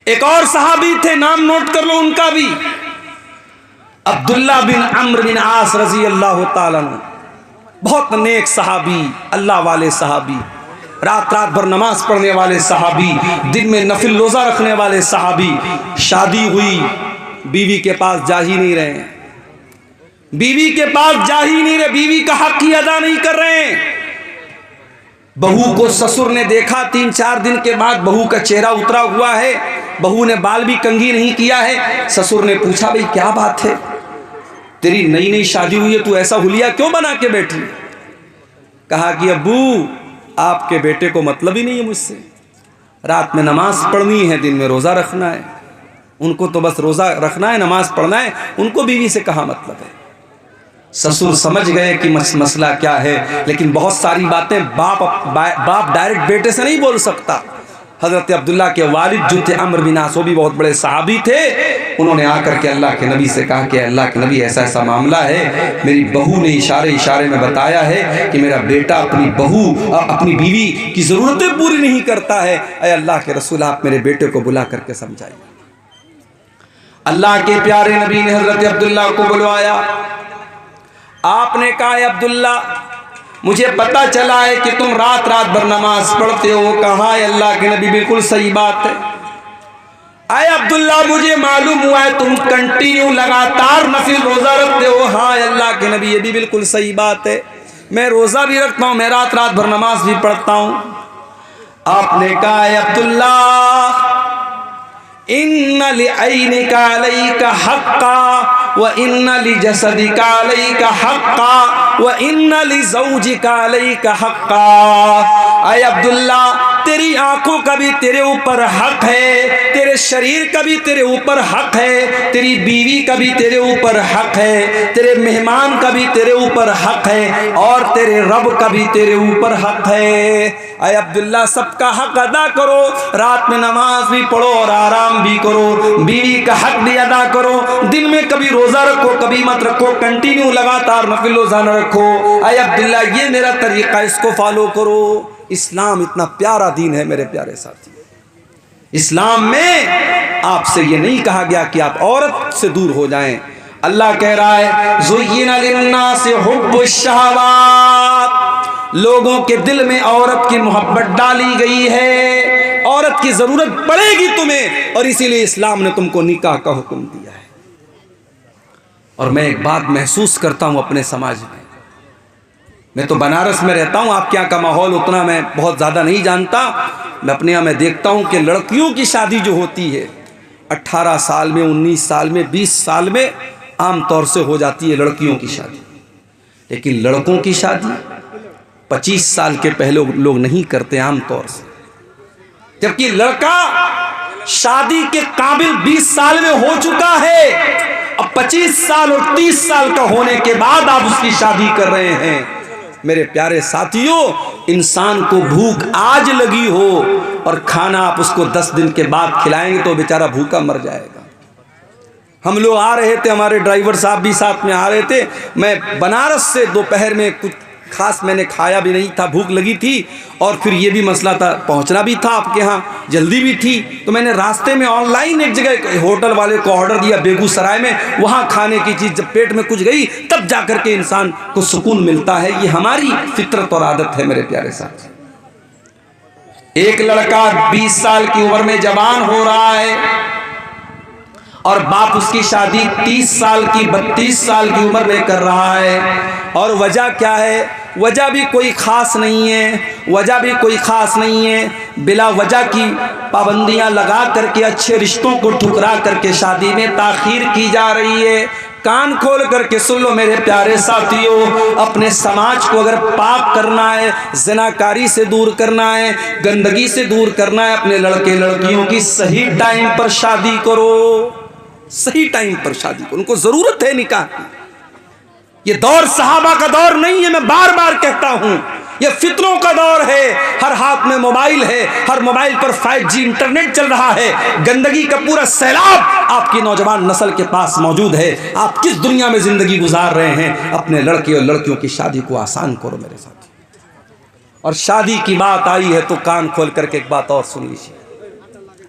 एक और सहाबी थे, नाम नोट कर लो उनका भी, अब्दुल्ला बिन अम्र बिन आस रजी अल्लाह ताला अन्हु। बहुत नेक सहाबी, अल्लाह वाले सहाबी, रात रात भर नमाज पढ़ने वाले सहाबी, दिन में नफिल रोज़ा रखने वाले सहाबी। शादी हुई, बीवी के पास जा ही नहीं रहे, बीवी के पास जा ही नहीं रहे, बीवी का हक ही अदा नहीं कर रहे हैं। बहू को ससुर ने देखा, 3-4 दिन के बाद बहू का चेहरा उतरा हुआ है, बहू ने बाल भी कंघी नहीं किया है। ससुर ने पूछा, भाई क्या बात है, तेरी नई नई शादी हुई है, तू ऐसा हुलिया क्यों बना के बैठी? कहा कि अब्बू आपके बेटे को मतलब ही नहीं है मुझसे, रात में नमाज पढ़नी है, दिन में रोज़ा रखना है, उनको तो बस रोज़ा रखना है, नमाज पढ़ना है, उनको बीवी से कहाँ मतलब है। ससुर समझ गए कि मसला क्या है, लेकिन बहुत सारी बातें बाप डायरेक्ट बेटे से नहीं बोल सकता। हज़रत अब्दुल्ला के वालिद जो थे अम्र बिन आस, वो भी बहुत बड़े सहाबी थे। उन्होंने आकर के अल्लाह के नबी से कहा कि अल्लाह के नबी ऐसा ऐसा मामला है, मेरी बहू ने इशारे में बताया है कि मेरा बेटा अपनी बीवी की ज़रूरतें पूरी नहीं करता है। अय अल्लाह के रसूल, आप मेरे बेटे को बुला करके समझाइए। अल्लाह के प्यारे नबी ने हज़रत अब्दुल्ला को बुलवाया। आपने कहा, अब्दुल्ला मुझे पता चला है कि तुम रात रात भर नमाज पढ़ते हो। कहा, अल्लाह के नबी बिल्कुल सही बात है। आए अब्दुल्ला, मुझे मालूम हुआ है तुम कंटिन्यू लगातार नफिल रोज़ा रखते हो। हाँ अल्लाह के नबी, ये भी बिल्कुल सही बात है, मैं रोज़ा भी रखता हूँ, मैं रात रात भर नमाज भी पढ़ता हूँ। आपने कहा, अब्दुल्ला इन्ना लिअयनिका अलैका हक्का व इन्ना लिजसदिका अलैका हक्का व इन्ना लिज़ौजिका अलैका हक्का। आए अब्दुल्ला, तेरी आंखों का भी तेरे ऊपर हक है, तेरे शरीर का भी तेरे ऊपर हक है, तेरी बीवी का भी तेरे ऊपर हक है, तेरे मेहमान का भी तेरे ऊपर हक है, और तेरे रब का भी तेरे ऊपर हक है। आए अब्दुल्ला, सबका हक अदा करो, रात में नमाज भी पढ़ो और आराम भी करो, बीवी का हक भी अदा करो, दिन में कभी रोज़ा रखो कभी मत रखो, कंटिन्यू लगातार नफिल रोज़ा न रखो। आए अब्दुल्ला, ये मेरा तरीका, इसको फॉलो करो। इस्लाम इतना प्यारा दीन है मेरे प्यारे साथी। इस्लाम में आपसे ये नहीं कहा गया कि आप औरत से दूर हो जाएं। अल्लाह कह रहा है, ज़ुय्यिना लिन्नासि हुब्बुश शहवात, लोगों के दिल में औरत की मोहब्बत डाली गई है, औरत की जरूरत पड़ेगी तुम्हें, और इसीलिए इस्लाम ने तुमको निकाह का हुक्म दिया है। और मैं एक बात महसूस करता हूं अपने समाज में, मैं तो बनारस में रहता हूं, आपके यहाँ का माहौल उतना मैं बहुत ज़्यादा नहीं जानता। मैं अपने यहाँ में देखता हूं कि लड़कियों की शादी जो होती है 18 साल में, 19 साल में, 20 साल में आम तौर से हो जाती है लड़कियों की शादी, लेकिन लड़कों की शादी 25 साल के पहले लोग नहीं करते आम तौर से। जबकि लड़का शादी के काबिल 20 साल में हो चुका है, अब 25 साल और 30 साल का होने के बाद आप उसकी शादी कर रहे हैं। मेरे प्यारे साथियों, इंसान को भूख आज लगी हो और खाना आप उसको 10 दिन के बाद खिलाएंगे तो बेचारा भूखा मर जाएगा। हम लोग आ रहे थे, हमारे ड्राइवर साहब भी साथ में आ रहे थे, मैं बनारस से दोपहर में कुछ खास मैंने खाया भी नहीं था, भूख लगी थी, और फिर ये भी मसला था, पहुंचना भी था आपके यहाँ, जल्दी भी थी, तो मैंने रास्ते में ऑनलाइन एक जगह होटल वाले को ऑर्डर दिया बेगूसराय में, वहाँ खाने की चीज़ जब पेट में कुछ गई तब जा कर के इंसान को सुकून मिलता है। ये हमारी फितरत और आदत है मेरे प्यारे साथी। एक लड़का 20 साल की उम्र में जवान हो रहा है और बाप उसकी शादी 30 साल की 32 साल की उम्र में कर रहा है, और वजह क्या है? वजह भी कोई ख़ास नहीं है, वजह भी कोई ख़ास नहीं है। बिला वजह की पाबंदियां लगा करके, अच्छे रिश्तों को ठुकरा करके शादी में ताख़ीर की जा रही है। कान खोल करके सुन लो मेरे प्यारे साथियों, अपने समाज को अगर पाक करना है, ज़िनाकारी से दूर करना है, गंदगी से दूर करना है, अपने लड़के लड़कियों की सही टाइम पर शादी करो, सही टाइम पर शादी करो, उनको ज़रूरत है निकाह की। ये दौर सहाबा का दौर नहीं है, मैं बार बार कहता हूं, ये फितरों का दौर है। हर हाथ में मोबाइल है, हर मोबाइल पर 5G इंटरनेट चल रहा है, गंदगी का पूरा सैलाब आपकी नौजवान नस्ल के पास मौजूद है। आप किस दुनिया में जिंदगी गुजार रहे हैं? अपने लड़के और लड़कियों की शादी को आसान करो मेरे साथ। और शादी की बात आई है तो कान खोल करके एक बात और सुन लीजिए,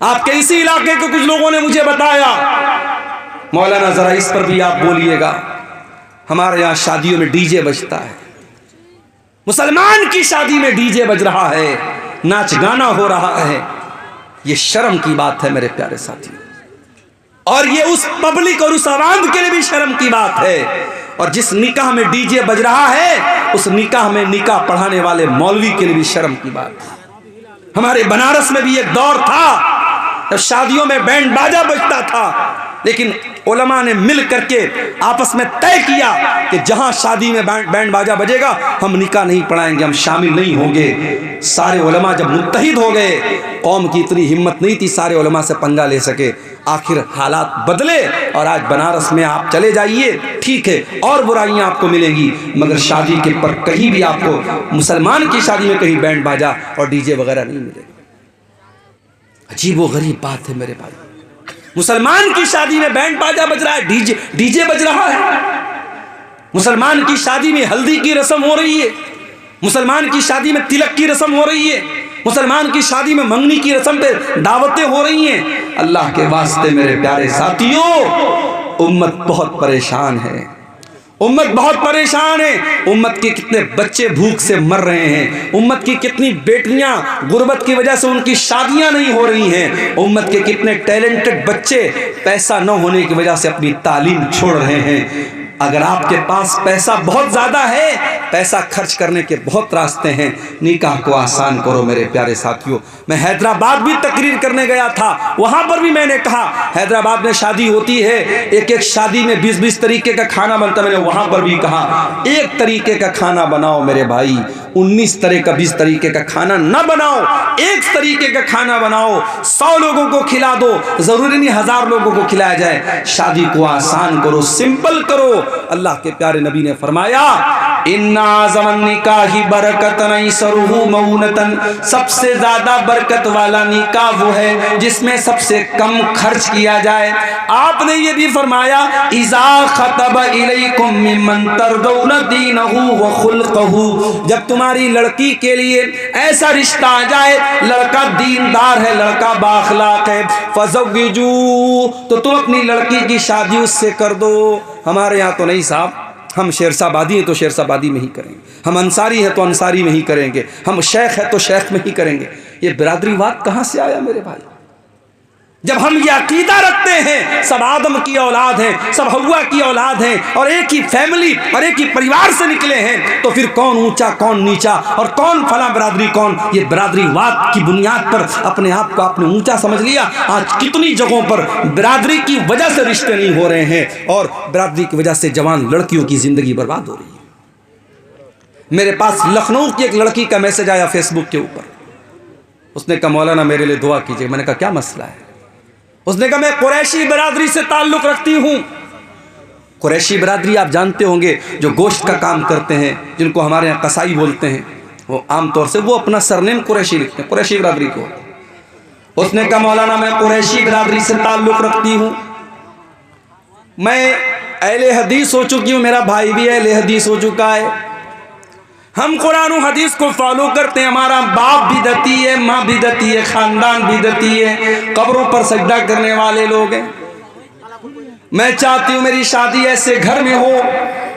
आपके इसी इलाके के कुछ लोगों ने मुझे बताया, मौलाना जरा इस पर भी आप बोलिएगा, हमारे यहाँ शादियों में डीजे बजता है, मुसलमान की शादी में डीजे बज रहा है, नाच गाना हो रहा है। ये शर्म की बात है मेरे प्यारे साथियों, और ये उस पब्लिक और उस आवाम के लिए भी शर्म की बात है। और जिस निकाह में डीजे बज रहा है उस निकाह में निकाह पढ़ाने वाले मौलवी के लिए भी शर्म की बात है। हमारे बनारस में भी एक दौर था जब शादियों में बैंड बाजा बजता था, लेकिन उलमा ने मिल करके आपस में तय किया कि जहां शादी में बैंड बाजा बजेगा हम निकाह नहीं पढ़ाएंगे, हम शामिल नहीं होंगे। सारे उलमा जब मुत्तहिद हो गए, कौम की इतनी हिम्मत नहीं थी सारे उलमा से पंगा ले सके, आखिर हालात बदले और आज बनारस में आप चले जाइए, ठीक है और बुराइयां आपको मिलेंगी, मगर शादी के पर कहीं भी आपको मुसलमान की शादी में कहीं बैंड बाजा और डीजे वगैरह नहीं मिलेगा। अजीब व गरीब बात है मेरे भाई, मुसलमान की शादी में बैंड बाजा बज रहा है, डीजे बज रहा है। मुसलमान की शादी में हल्दी की रस्म हो रही है, मुसलमान की शादी में तिलक की रस्म हो रही है, मुसलमान की शादी में मंगनी की रस्म पे दावतें हो रही हैं। अल्लाह के वास्ते मेरे प्यारे साथियों, उम्मत बहुत परेशान है, उम्मत बहुत परेशान है। उम्मत के कितने बच्चे भूख से मर रहे हैं, उम्मत की कितनी बेटियां गुर्बत की वजह से उनकी शादियां नहीं हो रही हैं, उम्मत के कितने टैलेंटेड बच्चे पैसा न होने की वजह से अपनी तालीम छोड़ रहे हैं। अगर आपके पास पैसा बहुत ज़्यादा है, पैसा खर्च करने के बहुत रास्ते हैं, निकाह को आसान करो मेरे प्यारे साथियों। मैं हैदराबाद भी तकरीर करने गया था, वहाँ पर भी मैंने कहा हैदराबाद में शादी होती है, एक एक शादी में 20-20 तरीके का खाना बनता, मैंने वहाँ पर भी कहा एक तरीके का खाना बनाओ मेरे भाई, 19 तरह का 20 तरीके का खाना ना बनाओ, एक तरीके का खाना बनाओ, 100 लोगों को खिला दो, ज़रूरी नहीं 1000 लोगों को खिलाया जाए। शादी को आसान करो, सिंपल करो। अल्लाह के प्यारे नबी ने फरमाया इन्ना ज़मन निकाही बरकतन ऐसरुहु मऊनतन, सबसे ज्यादा बरकत वाला निकाह वो है जिसमें सबसे कम खर्च किया जाए। आपने ये भी फरमाया इज़ा खतब इलैकुम मिम्मन तरदौन दीनहु व खुल्क़हु, जब तुम्हारी लड़की के लिए ऐसा रिश्ता आ जाए, लड़का दीनदार है, लड़का बाखलाक है, फज़व्विजू, तो तुम अपनी लड़की की शादी उससे कर दो। हमारे यहाँ तो नहीं साहब, हम शेरशाबादी हैं तो शेरशाबादी में ही करेंगे, हम अंसारी हैं तो अंसारी में ही करेंगे, हम शेख हैं तो शेख में ही करेंगे। ये बिरादरीवाद कहाँ से आया मेरे भाई? जब हम ये अकीदा रखते हैं सब आदम की औलाद हैं, सब हव्वा की औलाद हैं और एक ही फैमिली और एक ही परिवार से निकले हैं, तो फिर कौन ऊंचा कौन नीचा और कौन फला बिरादरी कौन? ये बिरादरीवाद की बुनियाद पर अपने आप को आपने ऊंचा समझ लिया। आज कितनी जगहों पर बिरादरी की वजह से रिश्ते नहीं हो रहे हैं और बिरादरी की वजह से जवान लड़कियों की जिंदगी बर्बाद हो रही है। मेरे पास लखनऊ की एक लड़की का मैसेज आया फेसबुक के ऊपर, उसने कहा मौलाना मेरे लिए दुआ कीजिए। मैंने कहा क्या मसला है? उसने कहा मैं कुरैशी बिरादरी से ताल्लुक़ रखती हूँ। कुरैशी बिरादरी आप जानते होंगे, जो गोश्त का काम करते हैं, जिनको हमारे यहाँ कसाई बोलते हैं, वो आमतौर से वो अपना सरनेम कुरैशी लिखते हैं, कुरैशी बिरादरी को। उसने कहा मौलाना मैं कुरैशी बिरादरी से ताल्लुक़ रखती हूँ, मैं अहले हदीस हो चुकी हूँ, मेरा भाई भी अहले हदीस हो चुका है, हम कुरान और हदीस को फॉलो करते हैं, हमारा बाप बिदती है, माँ बिदती है, खानदान बिदती है, कब्रों पर सजदा करने वाले लोग हैं। मैं चाहती हूँ मेरी शादी ऐसे घर में हो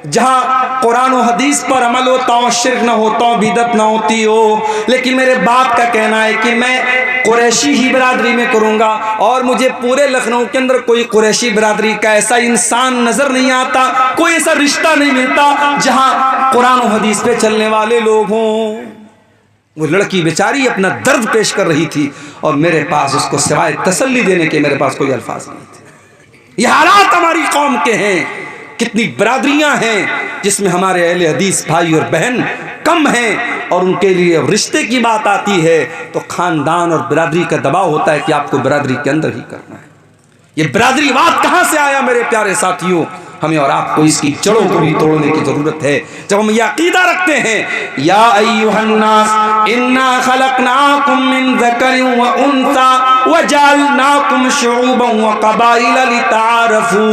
जहाँ कुरान और हदीस पर अमल होता हो, शिर्क ना होता हो, बिदत ना होती हो। लेकिन मेरे बाप का कहना है कि मैं कुरैशी ही बिरादरी में करूँगा, और मुझे पूरे लखनऊ के अंदर कोई कुरैशी बिरादरी का ऐसा इंसान नज़र नहीं आता, कोई ऐसा रिश्ता नहीं मिलता जहाँ कुरान और हदीस पे चलने वाले लोग हों। वो लड़की बेचारी अपना दर्द पेश कर रही थी और मेरे पास उसको सिवाय तसल्ली देने के मेरे पास कोई अल्फाज नहीं थे। ये हालात हमारी कौम के हैं। कितनी बिरादरियां हैं जिसमें हमारे अहले हदीस भाई और बहन कम हैं, और उनके लिए रिश्ते की बात आती है तो खानदान और बिरादरी का दबाव होता है कि आपको बिरादरी के अंदर ही करना है। ये बिरादरीवाद कहाँ से आया मेरे प्यारे साथियों? हमें और आपको इसकी जड़ों को भी तोड़ने की जरूरत है। जब हम ये अकीदा रखते हैं या अय्युहन्नास इन्ना खलकनाकुम मिन ज़करिन व उन्सा व जअलनाकुम शुऊबन व क़बाइल लितारफू,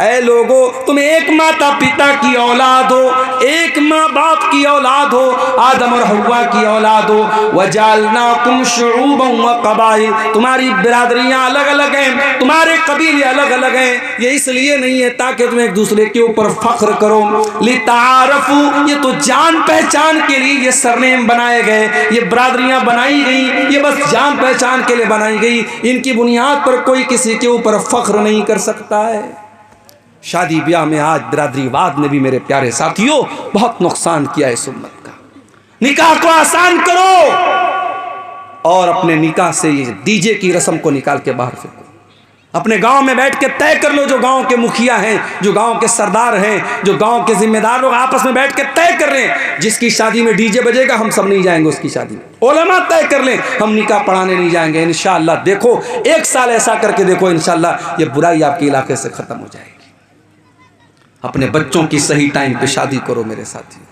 ऐ लोगो, तुम एक माता पिता की औलाद हो, एक माँ बाप की औलाद हो, आदम और हव्वा की औलाद हो। वजालनाकुम शुऊबन व कबाइल, तुम्हारी बिरादरियाँ अलग अलग हैं, तुम्हारे कबीले अलग अलग हैं। ये इसलिए नहीं है ताकि तुम एक दूसरे के ऊपर फख्र करो। लितारफू, ये तो जान पहचान के लिए ये सरनेम बनाए गए, ये बिरादरियाँ बनाई गई, ये बस जान पहचान के लिए बनाई गई। इनकी बुनियाद पर कोई किसी के ऊपर फख्र नहीं कर सकता है। शादी ब्याह में आज बिरादरीवाद ने भी मेरे प्यारे साथियों बहुत नुकसान किया है इस उम्मत का। निकाह को आसान करो और अपने निकाह से ये डीजे की रस्म को निकाल के बाहर फेंको। अपने गांव में बैठ के तय कर लो, जो गांव के मुखिया हैं, जो गांव के सरदार हैं, जो गांव के जिम्मेदार लोग आपस में बैठ के तय कर लें, जिसकी शादी में डीजे बजेगा हम सब नहीं जाएंगे उसकी शादी में। उलमा तय कर लें हम निकाह पढ़ाने नहीं जाएंगे। इंशाअल्लाह देखो, 1 साल ऐसा करके देखो, इंशाअल्लाह ये बुराई आपके इलाके से खत्म हो जाएगी। अपने बच्चों की सही टाइम पे शादी करो मेरे साथी।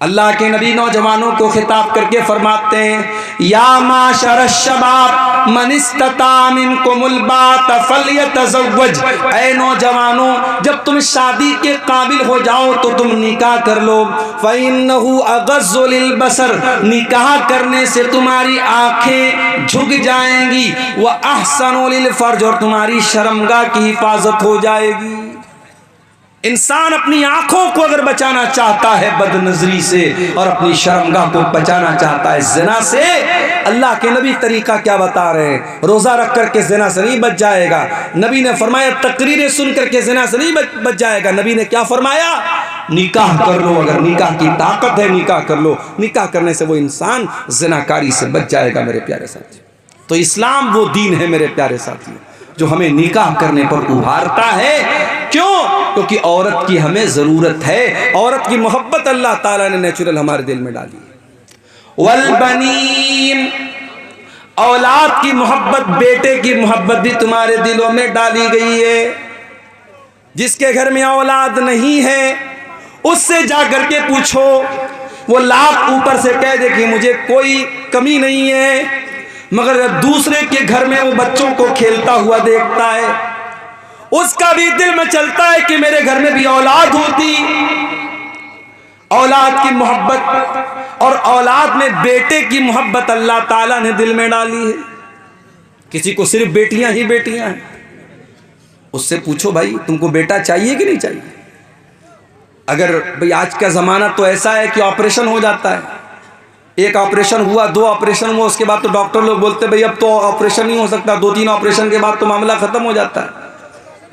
अल्लाह के नबी नौजवानों को खिताब करके फरमाते हैं, या माशर शबाब मन इस्तता मिनकुमुल बात फल्यतज़व्वज, ऐ नौजवानों जब तुम शादी के काबिल हो जाओ तो तुम निकाह कर लो। फ़इन्नहु अग़ज़्ज़ु लिलबसर, निकाह करने से तुम्हारी आंखें झुक जाएंगी, व अहसनु लिलफ़र्ज, और तुम्हारी शर्मगाह की हिफाजत हो जाएगी। इंसान अपनी आंखों को अगर बचाना चाहता है बदनजरी से और अपनी शर्मगाह को बचाना चाहता है जिना से, अल्लाह के नबी तरीका क्या बता रहे हैं? रोज़ा रख करके जिना से नहीं बच जाएगा। नबी ने फरमाया तकरीरें सुन करके जिना से नहीं बच जाएगा। नबी ने क्या फरमाया? निकाह कर लो, अगर निकाह की ताकत है निकाह कर लो। निकाह करने से वो इंसान जिनाकारी से बच जाएगा मेरे प्यारे साथी। तो इस्लाम वो दीन है मेरे प्यारे साथी जो हमें निकाह करने पर उभारता है। क्यों? क्योंकि औरत की हमें ज़रूरत है। औरत की मोहब्बत अल्लाह ताला ने नेचुरल हमारे दिल में डाली है। वलबनीन, औलाद की मोहब्बत, बेटे की मोहब्बत भी तुम्हारे दिलों में डाली गई है। जिसके घर में औलाद नहीं है उससे जा करके पूछो, वो लाख ऊपर से कह दे कि मुझे कोई कमी नहीं है, मगर दूसरे के घर में वो बच्चों को खेलता हुआ देखता है, उसका भी दिल में चलता है कि मेरे घर में भी औलाद होती। औलाद की मोहब्बत और औलाद में बेटे की मोहब्बत अल्लाह ताला ने दिल में डाली है। किसी को सिर्फ बेटियां ही बेटियां हैं, उससे पूछो भाई तुमको बेटा चाहिए कि नहीं चाहिए। अगर भाई आज का ज़माना तो ऐसा है कि ऑपरेशन हो जाता है, एक ऑपरेशन हुआ, 2 ऑपरेशन हुआ, उसके बाद तो डॉक्टर लोग बोलते भाई अब तो ऑपरेशन नहीं हो सकता, 2-3 ऑपरेशन के बाद तो मामला ख़त्म हो जाता है।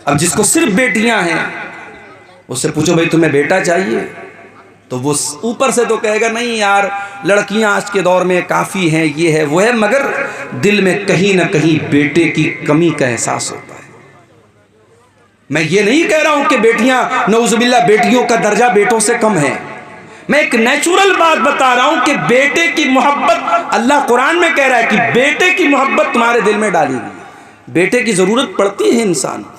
अब जिसको सिर्फ बेटियां हैं उससे पूछो भाई तुम्हें बेटा चाहिए, तो वो ऊपर से तो कहेगा नहीं यार लड़कियां आज के दौर में काफ़ी हैं, ये है वो है, मगर दिल में कहीं ना कहीं बेटे की कमी का एहसास होता है। मैं ये नहीं कह रहा हूं कि बेटियां नऊज़ुबिल्लाह बेटियों का दर्जा बेटों से कम है, मैं एक नेचुरल बात बता रहा हूं कि बेटे की मोहब्बत अल्लाह कुरान में कह रहा है कि बेटे की मोहब्बत तुम्हारे दिल में डाली गई है। बेटे की ज़रूरत पड़ती है इंसान को।